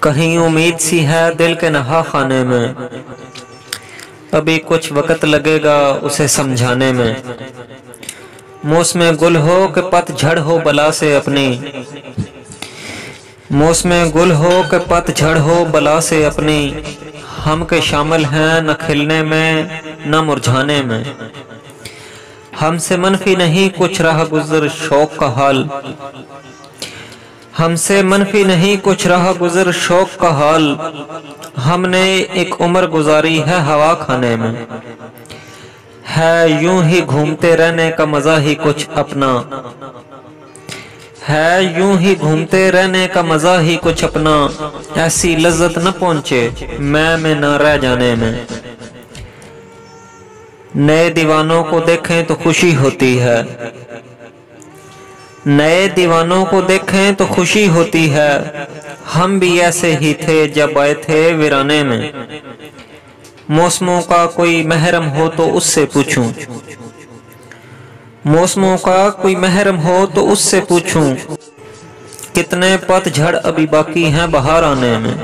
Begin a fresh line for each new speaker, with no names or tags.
कहीं उम्मीद सी है दिल के नहा खाने में, अभी कुछ वक्त लगेगा उसे समझाने में। मौसम गुल हो कि पतझड़ हो बला से अपनी, मौसम गुल हो कि पतझड़ हो बला से अपनी, हम के शामिल हैं न खिलने में न मुरझाने में। हमसे मनफी नहीं कुछ राह गुजर शौक का हाल, हमसे मनफी नहीं कुछ राह गुजर शौक का हाल। हमने एक उम्र गुजारी है हवा खाने में, है यूं ही घूमते रहने का मजा ही कुछ अपना, है यूं ही घूमते रहने का मजा ही कुछ अपना। ऐसी लज्जत न पहुंचे मैं में न रह जाने में। नए दीवानों को देखें तो खुशी होती है, नए दीवानों को देखें तो खुशी होती है। हम भी ऐसे ही थे जब आए थे वीराने में। मौसमों का कोई महरम हो तो उससे पूछूं, मौसमों का कोई महरम हो तो उससे पूछूं, कितने पतझड़ अभी बाकी हैं बहार आने में।